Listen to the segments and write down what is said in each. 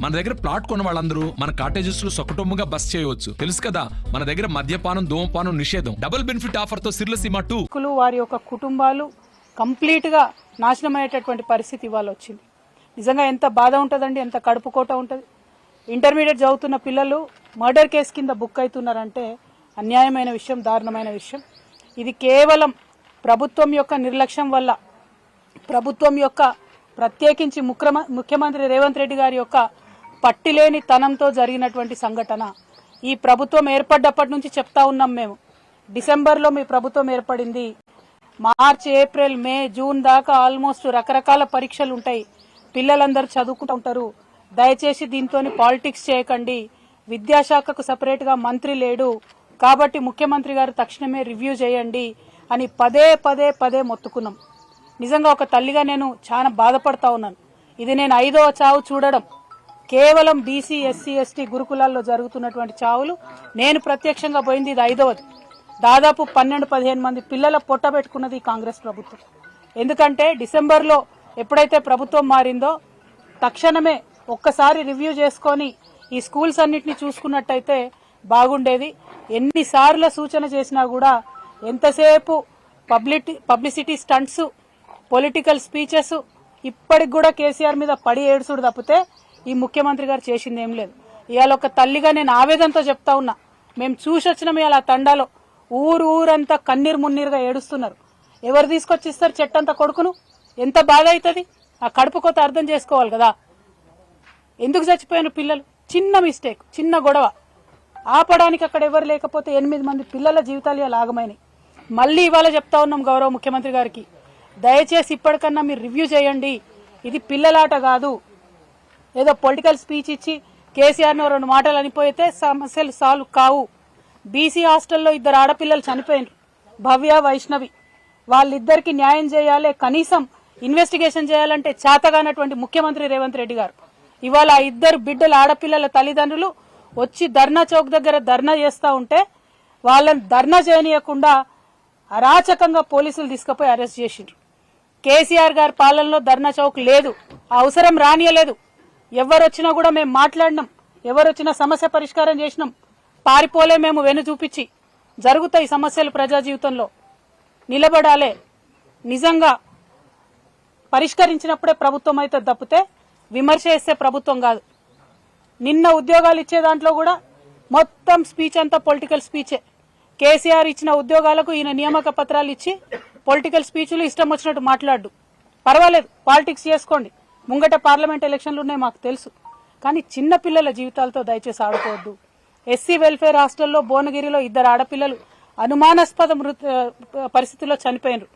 మన దగ్గర ప్లాట్ కొన్న వాళ్ళందరూ మన కాటేజెస్ లో సొకటొమ్ముగా బస్ చేయవచ్చు. తెలుసు కదా, మన దగ్గర మద్యపానం ధూమపానం నిషేధం. డబుల్ బెనిఫిట్ ఆఫర్ తో సిర్లసీమ 2 వారి యొక్క కుటుంబాలు కంప్లీట్ గా నాశనం అయ్యేటటువంటి పరిస్థితి ఇవాళ వచ్చింది. నిజంగా ఎంత బాధ ఉంటుందండి, ఎంత కడుపుకోట ఉంటుంది. ఇంటర్మీడియట్ చదువుతున్న పిల్లలు మర్డర్ కేసు కింద బుక్ అవుతున్నారంటే అన్యాయమైన విషయం, దారుణమైన విషయం. ఇది కేవలం ప్రభుత్వం యొక్క నిర్లక్ష్యం వల్ల, ప్రభుత్వం యొక్క ప్రత్యేకించి ముఖ్యమంత్రి రేవంత్ రెడ్డి గారి యొక్క పట్టిలేని తనంతో జరిగినటువంటి సంఘటన. ఈ ప్రభుత్వం ఏర్పడ్డప్పటి నుంచి చెప్తా ఉన్నాం మేము. డిసెంబర్లో మీ ప్రభుత్వం ఏర్పడింది, మార్చ్, ఏప్రిల్, మే, జూన్ దాకా ఆల్మోస్ట్ రకరకాల పరీక్షలు ఉంటాయి. పిల్లలందరూ చదువుకుంటూ ఉంటారు. దయచేసి దీంతో పాలిటిక్స్ చేయకండి. విద్యాశాఖకు సపరేట్గా మంత్రి లేడు కాబట్టి ముఖ్యమంత్రి గారు తక్షణమే రివ్యూ చేయండి అని పదే పదే పదే మొత్తుకున్నాం. నిజంగా ఒక తల్లిగా నేను చాలా బాధపడతా ఉన్నాను. ఇది నేను 5వ చావు చూడడం. కేవలం బీసీ, ఎస్సీ, ఎస్టీ గురుకులాల్లో జరుగుతున్నటువంటి చావులు నేను ప్రత్యక్షంగా పోయింది ఇది 5వది. దాదాపు 12-15 మంది పిల్లల పొట్ట పెట్టుకున్నది కాంగ్రెస్ ప్రభుత్వం. ఎందుకంటే డిసెంబర్లో ఎప్పుడైతే ప్రభుత్వం మారిందో తక్షణమే ఒక్కసారి రివ్యూ చేసుకొని ఈ స్కూల్స్ అన్నిటిని చూసుకున్నట్టయితే బాగుండేది. ఎన్నిసార్లు సూచన చేసినా కూడా ఎంతసేపు పబ్లిసిటీ స్టంట్స్, పొలిటికల్ స్పీచెస్, ఇప్పటికి కూడా కేసీఆర్ మీద పడి ఏడుసుడు తప్పితే ఈ ముఖ్యమంత్రి గారు చేసింది ఏం లేదు. ఇవాళ ఒక తల్లిగా నేను ఆవేదనతో చెప్తా ఉన్నా. మేము చూసొచ్చినాం ఇవాళ తండాలో ఊరంతా కన్నీరు మున్నీరుగా ఏడుస్తున్నారు. ఎవరు తీసుకొచ్చి ఇస్తారు చెట్టంతా కొడుకును? ఎంత బాధ అవుతుంది. ఆ కడుపు కొత్త అర్థం చేసుకోవాలి కదా. ఎందుకు చచ్చిపోయారు పిల్లలు? చిన్న మిస్టేక్, చిన్న గొడవ ఆపడానికి అక్కడ ఎవరు లేకపోతే 8 మంది పిల్లల జీవితాలు ఇలా ఆగమైనాయి. మళ్ళీ ఇవాళ చెప్తా ఉన్నాం గౌరవ ముఖ్యమంత్రి గారికి, దయచేసి ఇప్పటికన్నా మీరు రివ్యూ చేయండి. ఇది పిల్లలాట కాదు. ఏదో పొలిటికల్ స్పీచ్ ఇచ్చి కేసీఆర్ని 2 మాటలు అనిపోయితే సమస్యలు సాల్వ్ కావు. బీసీ హాస్టల్లో 2 ఆడపిల్లలు చనిపోయినారు, భవ్య, వైష్ణవి. వాళ్ళిద్దరికి న్యాయం చేయాలి, కనీసం ఇన్వెస్టిగేషన్ చేయాలంటే చేతగానటువంటి ముఖ్యమంత్రి రేవంత్ రెడ్డి గారు ఇవాళ 2 బిడ్డల ఆడపిల్లల తల్లిదండ్రులు వచ్చి ధర్నా చౌక్ దగ్గర ధర్నా చేస్తా ఉంటే వాళ్ళని ధర్నా చేయనీయకుండా అరాచకంగా పోలీసులు తీసుకుపోయి అరెస్ట్ చేసిండ్రు. కేసీఆర్ గారి పాలనలో ధర్నా చౌక్ లేదు, అవసరం రానియలేదు. ఎవరొచ్చినా కూడా మేము మాట్లాడినాం, ఎవరొచ్చినా సమస్య పరిష్కారం చేసినాం. పారిపోలే మేము వెను చూపించి. జరుగుతాయి సమస్యలు ప్రజా జీవితంలో, నిలబడాలే. నిజంగా పరిష్కరించినప్పుడే ప్రభుత్వం అయితే తప్పితే విమర్శ చేస్తే ప్రభుత్వం కాదు. నిన్న ఉద్యోగాలు ఇచ్చే దాంట్లో కూడా మొత్తం స్పీచ్ అంతా పొలిటికల్ స్పీచే. కేసీఆర్ ఇచ్చిన ఉద్యోగాలకు ఈయన నియామక పత్రాలు ఇచ్చి పొలిటికల్ స్పీచ్లు ఇష్టం వచ్చినట్టు మాట్లాడు. పర్వాలేదు, పాలిటిక్స్ చేసుకోండి. ముంగట పార్లమెంట్ ఎలక్షన్లు ఉన్నాయి మాకు తెలుసు. కానీ చిన్న పిల్లల జీవితాలతో దయచేసి ఆడుకోవద్దు. ఎస్సీ వెల్ఫేర్ హాస్టల్లో భువనగిరిలో 2 ఆడపిల్లలు అనుమానాస్పద పరిస్థితుల్లో చనిపోయినారు.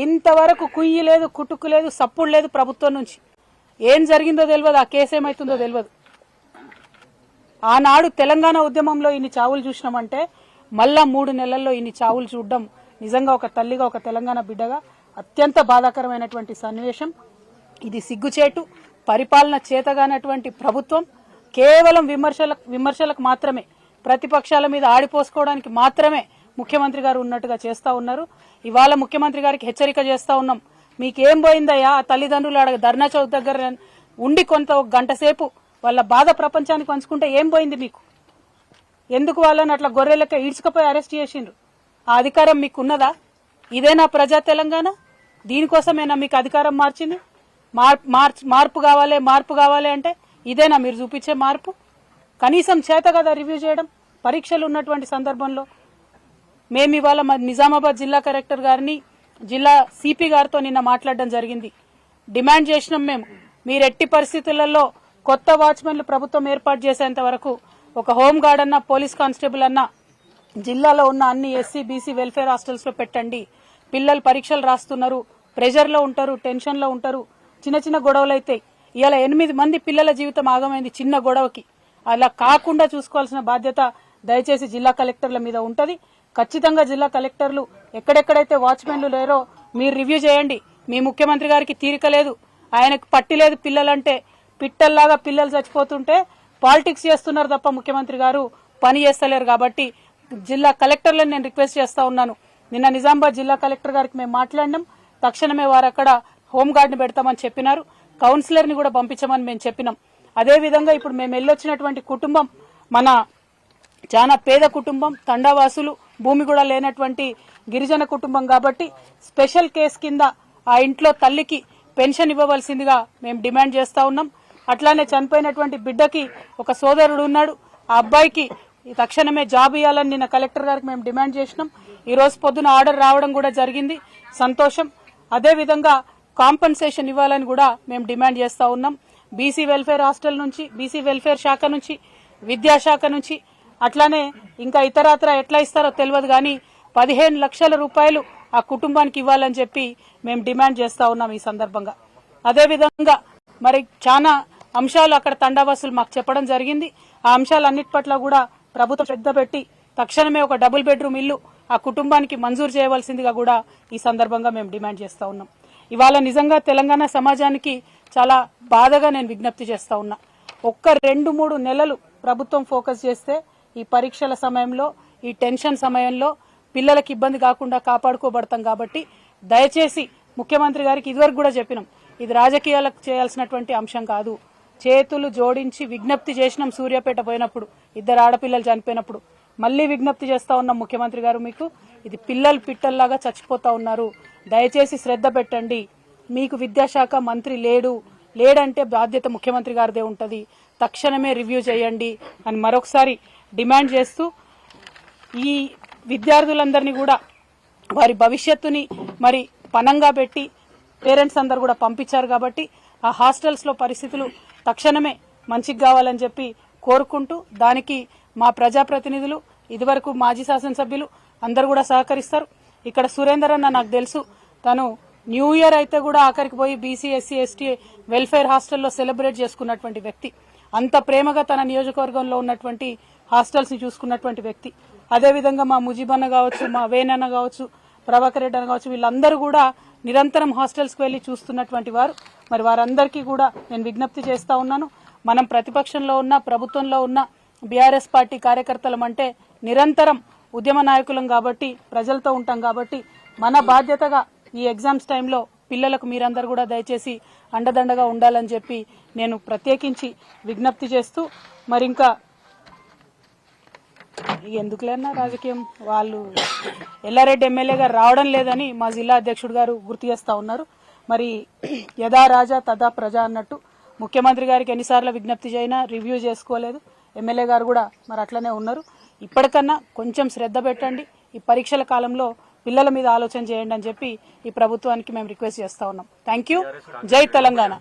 ఇంతవరకు కుయ్యి లేదు, కుటుకు లేదు, సప్పుడు లేదు ప్రభుత్వం నుంచి. ఏం జరిగిందో తెలియదు, ఆ కేసు ఏమైతుందో తెలియదు. ఆనాడు తెలంగాణ ఉద్యమంలో ఇన్ని చావులు చూసినామంటే మళ్ళా 3 నెలల్లో ఇన్ని చావులు చూడడం నిజంగా ఒక తల్లిగా, ఒక తెలంగాణ బిడ్డగా అత్యంత బాధాకరమైనటువంటి సన్నివేశం. ఇది సిగ్గుచేటు. పరిపాలన చేతగానటువంటి ప్రభుత్వం కేవలం విమర్శలకు మాత్రమే, ప్రతిపక్షాల మీద ఆడిపోసుకోవడానికి మాత్రమే ముఖ్యమంత్రి గారు ఉన్నట్టుగా చేస్తా ఉన్నారు. ఇవాళ ముఖ్యమంత్రి గారికి హెచ్చరిక చేస్తా ఉన్నాం. మీకేం పోయిందయ్యా? ఆ తల్లిదండ్రులు ధర్నా చౌక్ దగ్గర ఉండి కొంత 1 గంట సేపు వాళ్ళ బాధ ప్రపంచానికి పంచుకుంటే ఏం పోయింది మీకు? ఎందుకు వాళ్ళని అట్లా గొర్రెలక ఈడ్చుకుపోయి అరెస్ట్ చేసిండ్రు? ఆ అధికారం మీకున్నదా? ఇదేనా ప్రజా తెలంగాణ? దీనికోసమేనా మీకు అధికారం మార్చింది? మార్పు కావాలి అంటే ఇదేనా మీరు చూపించే మార్పు? కనీసం చేత కదా రివ్యూ చేయడం. పరీక్షలు ఉన్నటువంటి సందర్భంలో మేము ఇవాళ నిజామాబాద్ జిల్లా కలెక్టర్ గారిని, జిల్లా సిపి గారితో నిన్న మాట్లాడడం జరిగింది. డిమాండ్ చేసినాం మేము, మీరు ఎట్టి పరిస్థితులలో కొత్త వాచ్మెన్లు ప్రభుత్వం ఏర్పాటు చేసేంత వరకు ఒక హోంగార్డ్ అన్న, పోలీస్ కానిస్టేబుల్ అన్న జిల్లాలో ఉన్న అన్ని ఎస్సీ, బీసీ వెల్ఫేర్ హాస్టల్స్ లో పెట్టండి. పిల్లలు పరీక్షలు రాస్తున్నారు, ప్రెషర్లో ఉంటారు, టెన్షన్లో ఉంటారు, చిన్న గొడవలు అయితే ఇవాళ 8 మంది పిల్లల జీవితం ఆగమైంది చిన్న గొడవకి. అలా కాకుండా చూసుకోవాల్సిన బాధ్యత దయచేసి జిల్లా కలెక్టర్ల మీద ఉంటది. ఖచ్చితంగా జిల్లా కలెక్టర్లు ఎక్కడెక్కడైతే వాచ్మెన్లు లేరో మీరు రివ్యూ చేయండి. మీ ముఖ్యమంత్రి గారికి తీరిక లేదు, ఆయనకు పట్టి లేదు. పిల్లలంటే పిట్టల్లాగా పిల్లలు చచ్చిపోతుంటే పాలిటిక్స్ చేస్తున్నారు తప్ప ముఖ్యమంత్రి గారు పని చేస్తలేరు. కాబట్టి జిల్లా కలెక్టర్లను నేను రిక్వెస్ట్ చేస్తా ఉన్నాను. నిన్న నిజామాబాద్ జిల్లా కలెక్టర్ గారికి మేము మాట్లాడినాం. తక్షణమే వారు అక్కడ హోంగార్డ్ని పెడతామని చెప్పినారు. కౌన్సిలర్ని కూడా పంపించమని మేము చెప్పినాం. అదేవిధంగా ఇప్పుడు మేము వెళ్ళొచ్చినటువంటి కుటుంబం మన చాలా పేద కుటుంబం, తండావాసులు, భూమి కూడా లేనటువంటి గిరిజన కుటుంబం కాబట్టి స్పెషల్ కేసు కింద ఆ ఇంట్లో తల్లికి పెన్షన్ ఇవ్వవలసిందిగా మేము డిమాండ్ చేస్తా ఉన్నాం. అట్లానే చనిపోయినటువంటి బిడ్డకి ఒక సోదరుడు ఉన్నాడు, ఆ అబ్బాయికి తక్షణమే జాబ్ ఇవ్వాలని నిన్న కలెక్టర్ గారికి మేము డిమాండ్ చేసినాం. ఈ రోజు పొద్దున ఆర్డర్ రావడం కూడా జరిగింది, సంతోషం. అదేవిధంగా కాంపన్సేషన్ ఇవ్వాలని కూడా మేము డిమాండ్ చేస్తా ఉన్నాం. బీసీ వెల్ఫేర్ హాస్టల్ నుంచి, బీసీ వెల్ఫేర్ శాఖ నుంచి, విద్యాశాఖ నుంచి, అట్లానే ఇంకా ఇతరత్ర ఎట్లా ఇస్తారో తెలియదు కానీ 15 లక్షల రూపాయలు ఆ కుటుంబానికి ఇవ్వాలని చెప్పి మేము డిమాండ్ చేస్తా ఉన్నాం ఈ సందర్భంగా. అదేవిధంగా మరి చాలా అంశాలు అక్కడ తండావాసులు మాకు చెప్పడం జరిగింది. ఆ అంశాలన్నిటి పట్ల కూడా ప్రభుత్వం శ్రద్ధ పెట్టి తక్షణమే ఒక డబుల్ బెడ్రూమ్ ఇల్లు ఆ కుటుంబానికి మంజూరు చేయవలసిందిగా కూడా ఈ సందర్భంగా మేము డిమాండ్ చేస్తా ఉన్నాం. ఇవాళ నిజంగా తెలంగాణ సమాజానికి చాలా బాధగా నేను విజ్ఞప్తి చేస్తా ఉన్నా. ఒక్క 2-3 నెలలు ప్రభుత్వం ఫోకస్ చేస్తే ఈ పరీక్షల సమయంలో, ఈ టెన్షన్ సమయంలో పిల్లలకి ఇబ్బంది కాకుండా కాపాడుకోబడతాం. కాబట్టి దయచేసి ముఖ్యమంత్రి గారికి ఇదివరకు కూడా చెప్పినాం, ఇది రాజకీయాలకు చేయాల్సినటువంటి అంశం కాదు. చేతులు జోడించి విజ్ఞప్తి చేసినాం సూర్యాపేట పోయినప్పుడు, 2 ఆడపిల్లలు చనిపోయినప్పుడు. మళ్లీ విజ్ఞప్తి చేస్తా ఉన్నాం ముఖ్యమంత్రి గారు, మీకు ఇది పిల్లలు పిట్టల్లాగా చచ్చిపోతా ఉన్నారు, దయచేసి శ్రద్ధ పెట్టండి. మీకు విద్యాశాఖ మంత్రి లేడంటే బాధ్యత ముఖ్యమంత్రి గారిదే ఉంటది, తక్షణమే రివ్యూ చేయండి అని మరొకసారి డిమాండ్ చేస్తూ, ఈ విద్యార్థులందరినీ కూడా వారి భవిష్యత్తుని మరి పనంగా పెట్టి పేరెంట్స్ అందరు కూడా పంపించారు కాబట్టి ఆ హాస్టల్స్ లో పరిస్థితులు తక్షణమే మంచిగా కావాలని చెప్పి కోరుకుంటూ, దానికి మా ప్రజాప్రతినిధులు, ఇదివరకు మాజీ శాసనసభ్యులు అందరు కూడా సహకరిస్తారు. ఇక్కడ సురేందర్ అన్న నాకు తెలుసు, తను న్యూ ఇయర్ అయితే కూడా ఆఖరికి పోయి బీసీ, ఎస్సీ, ఎస్టీ వెల్ఫేర్ హాస్టల్లో సెలబ్రేట్ చేసుకున్నటువంటి వ్యక్తి. అంత ప్రేమగా తన నియోజకవర్గంలో ఉన్నటువంటి హాస్టల్స్ ని చూసుకున్నటువంటి వ్యక్తి. అదేవిధంగా మా ముజీబన్న కావచ్చు, మా వేనన్న కావచ్చు, ప్రభాకర్ రెడ్డి అన్న కావచ్చు, వీళ్ళందరూ కూడా నిరంతరం హాస్టల్స్కి వెళ్లి చూస్తున్నటువంటి వారు. మరి వారందరికీ కూడా నేను విజ్ఞప్తి చేస్తా ఉన్నాను, మనం ప్రతిపక్షంలో ఉన్న, ప్రభుత్వంలో ఉన్న బీఆర్ఎస్ పార్టీ కార్యకర్తలం అంటే నిరంతరం ఉద్యమ నాయకులం కాబట్టి, ప్రజలతో ఉంటాం కాబట్టి మన బాధ్యతగా ఈ ఎగ్జామ్స్ టైంలో పిల్లలకు మీరందరూ కూడా దయచేసి అండదండగా ఉండాలని చెప్పి నేను ప్రత్యేకించి విజ్ఞప్తి చేస్తూ, మరి ఇంకా ఎందుకులేనా రాజకీయం, వాళ్ళు ఎల్లారెడ్డి ఎమ్మెల్యే గారు రావడం లేదని మా జిల్లా అధ్యక్షుడు గారు గుర్తు చేస్తా ఉన్నారు. మరి యథా రాజా తదా ప్రజ అన్నట్టు ముఖ్యమంత్రి గారికి ఎన్నిసార్లు విజ్ఞప్తి చేసినా రివ్యూ చేసుకోలేదు, ఎమ్మెల్యే గారు కూడా మరి అట్లనే ఉన్నారు. ఇప్పటికన్నా కొంచెం శ్రద్ధ పెట్టండి, ఈ పరీక్షల కాలంలో పిల్లల మీద ఆలోచన చేయండి అని చెప్పి ఈ ప్రభుత్వానికి మేము రిక్వెస్ట్ చేస్తా ఉన్నాం. Thank you. జై తెలంగాణ.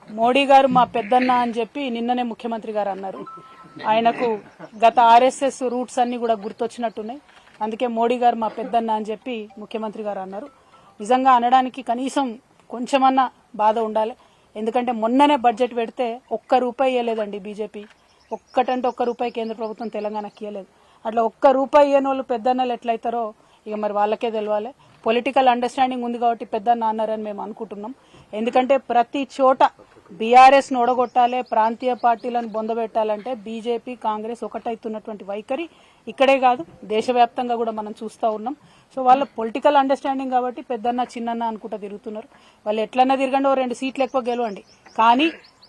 మోడీ గారు మా పెద్దన్న అని చెప్పి నిన్ననే ముఖ్యమంత్రి గారు అన్నారు. ఆయనకు గత ఆర్ఎస్ఎస్ రూట్స్ అన్ని కూడా గుర్తొచ్చినట్టున్నాయి, అందుకే మోడీ గారు మా పెద్దన్న అని చెప్పి ముఖ్యమంత్రి గారు అన్నారు. నిజంగా అనడానికి కనీసం కొంచెమన్నా బాధ ఉండాలి, ఎందుకంటే మొన్ననే బడ్జెట్ పెడితే ₹1 ఇవ్వలేదండి బీజేపీ. ఒక్కటంటే ₹1 కేంద్ర ప్రభుత్వం తెలంగాణకి ఇవ్వలేదు. అట్లా ₹1 ఇవ్వని వాళ్ళు పెద్దన్నలు ఎట్లయితారో ఇక మరి వాళ్ళకే తెలవాలి. పొలిటికల్ అండర్స్టాండింగ్ ఉంది కాబట్టి పెద్దన్న అన్నారని మేము అనుకుంటున్నాం. ఎందుకంటే ప్రతి చోట బీఆర్ఎస్ ను ఓడగొట్టాలి, ప్రాంతీయ పార్టీలను బొందబెట్టాలంటే బీజేపీ, కాంగ్రెస్ ఒకటైతున్నటువంటి వైఖరి ఇక్కడే కాదు దేశవ్యాప్తంగా కూడా మనం చూస్తూ ఉన్నాం. సో వాళ్ళ పొలిటికల్ అండర్స్టాండింగ్ కాబట్టి పెద్దన్న చిన్నన్న అనుకుంటా తిరుగుతున్నారు. వాళ్ళు ఎట్లన్నా తిరగండి, 2 సీట్లు ఎక్కువ గెలవండి, కానీ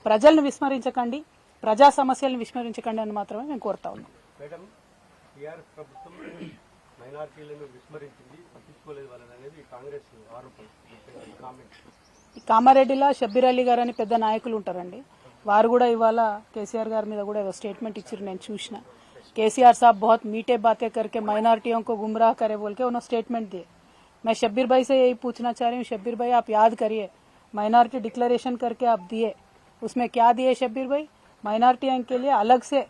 ప్రజలను విస్మరించకండి, ప్రజా సమస్యలను విస్మరించకండి అని మాత్రమే మేము కోరుతా ఉన్నాం. కామారెడ్డిలో షబ్బీర్ అలీ గారు అని పెద్ద నాయకులు ఉంటారండి, వారు కూడా ఇవాళ కేసీఆర్ గారి మీద కూడా ఏదో స్టేట్మెంట్ ఇచ్చారు, నేను చూసిన. కేसीआर साहब बहुत मीठे बातें करके माइनॉरिटियों को गुमराह करे बोल के उन्होंने स्टेटमेंट दिए. मैं शब्बीर भाई से यही पूछना चाह रही हूँ, शब्बीर भाई आप याद करिए, माइनॉरिटी डिक्लेरेशन करके आप दिए, उसमें क्या दिए शब्बीर भाई? माइनॉरिटियों के लिए अलग से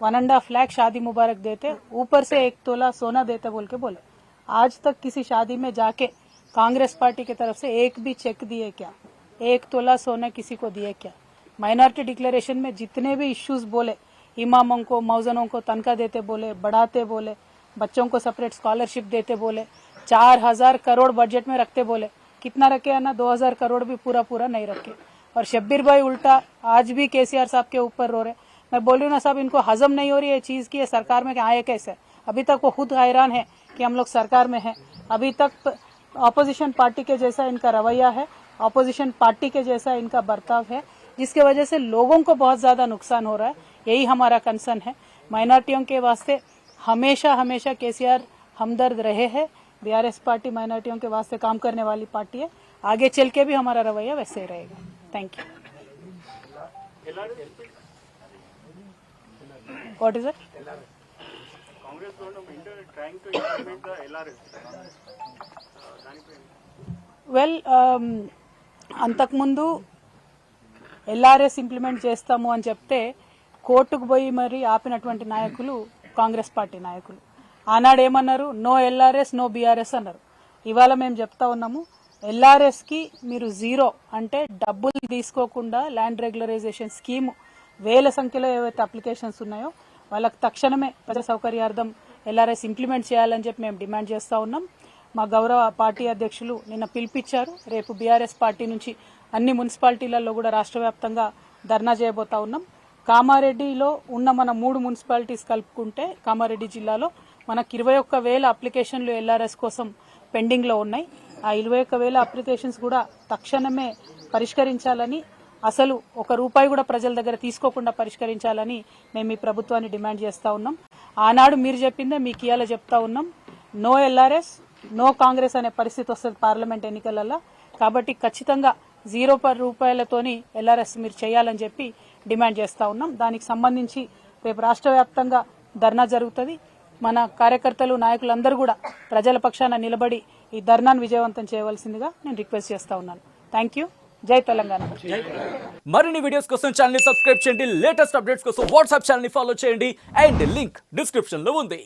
1.5 लाख शादी मुबारक देते, ऊपर से 1 तोला सोना देते बोल के बोले. आज तक किसी शादी में जाके कांग्रेस पार्टी की तरफ से एक भी चेक दिए क्या? 1 तोला सोना किसी को दिए क्या? माइनॉरिटी डिक्लेरेशन में जितने भी इश्यूज बोले, इमामों को, मौजनों को तनख्वाह देते बोले, बढ़ाते बोले, बच्चों को सेपरेट स्कॉलरशिप देते बोले, 4000 करोड़ बजट में रखते बोले, कितना रखे है ना? 2000 करोड़ भी पूरा नहीं रखे. और शब्बीर भाई उल्टा आज भी केसीआर साहब के ऊपर रो रहे. मैं बोल रही हूँ ना साहब, इनको हजम नहीं हो रही है चीज की, ये सरकार में आए कैसे? अभी तक वो खुद हैरान है कि हम लोग सरकार में हैं. अभी तक ऑपोजिशन पार्टी के जैसा इनका रवैया है. ऑपोजिशन पार्टी के जैसा इनका बर्ताव है, जिसके वजह से लोगों को बहुत ज्यादा नुकसान हो रहा है। यही हमारा कंसर्न है। माइनॉरिटियों के वास्ते हमेशा हमेशा केसीआर हमदर्द रहे हैं। बीआरएस पार्टी माइनॉरिटियों के वास्ते काम करने वाली पार्टी है। आगे चल के भी हमारा रवैया वैसे ही रहेगा। Thank you. What is it? Congress government trying to implement the LRS. Well అంతకుముందు ఎల్ఆర్ఎస్ ఇంప్లిమెంట్ చేస్తాము అని చెప్తే కోర్టుకు పోయి మరి ఆపినటువంటి నాయకులు కాంగ్రెస్ పార్టీ నాయకులు. ఆనాడు ఏమన్నారు? నో ఎల్ఆర్ఎస్ నో బీఆర్ఎస్ అన్నారు. ఇవాళ మేము చెప్తా ఉన్నాము, ఎల్ఆర్ఎస్కి మీరు జీరో అంటే డబ్బులు తీసుకోకుండా ల్యాండ్ రెగ్యులరైజేషన్ స్కీమ్ వేల సంఖ్యలో ఏవైతే అప్లికేషన్స్ ఉన్నాయో వాళ్ళకి తక్షణమే ప్రజల సౌకర్యార్థం ఎల్ఆర్ఎస్ ఇంప్లిమెంట్ చేయాలని చెప్పి మేము డిమాండ్ చేస్తూ ఉన్నాం. మా గౌరవ పార్టీ అధ్యక్షులు నిన్న పిలిపించారు. రేపు బీఆర్ఎస్ పార్టీ నుంచి అన్ని మున్సిపాలిటీలలో కూడా రాష్ట్ర వ్యాప్తంగా ధర్నా చేయబోతా ఉన్నాం. కామారెడ్డిలో ఉన్న మన 3 మున్సిపాలిటీస్ కలుపుకుంటే కామారెడ్డి జిల్లాలో మనకు 21,000 అప్లికేషన్లు ఎల్ఆర్ఎస్ కోసం పెండింగ్లో ఉన్నాయి. ఆ 21,000 అప్లికేషన్స్ కూడా తక్షణమే పరిష్కరించాలని, అసలు ₹1 కూడా ప్రజల దగ్గర తీసుకోకుండా పరిష్కరించాలని మేము ఈ ప్రభుత్వాన్ని డిమాండ్ చేస్తా ఉన్నాం. ఆనాడు మీరు చెప్పిందే మీకు ఇవాళ చెప్తా ఉన్నాం, నో ఎల్ఆర్ఎస్ నో కాంగ్రెస్ అనే పరిస్థితి వస్తుంది పార్లమెంట్ ఎన్నికలలో. కాబట్టి ఖచ్చితంగా ₹0 ఎల్ఆర్ఎస్ మీరు చేయాలని చెప్పి డిమాండ్ చేస్తా ఉన్నాం. దానికి సంబంధించి రేపు రాష్ట్ర వ్యాప్తంగా ధర్నా జరుగుతుంది. మన కార్యకర్తలు నాయకులందరూ కూడా ప్రజల పక్షాన నిలబడి ఈ ధర్నాను విజయవంతం చేయవలసిందిగా నేను రిక్వెస్ట్ చేస్తా ఉన్నాను. Thank you. జై తెలంగాణ. మరిన్ని వీడియోస్ కోసం ఛానల్ ని సబ్స్క్రైబ్ చేయండి. లేటెస్ట్ అప్డేట్స్ కోసం వాట్సాప్ ఛానల్ ని ఫాలో చేయండి. అండ్ లింక్ డిస్క్రిప్షన్ లో ఉంది.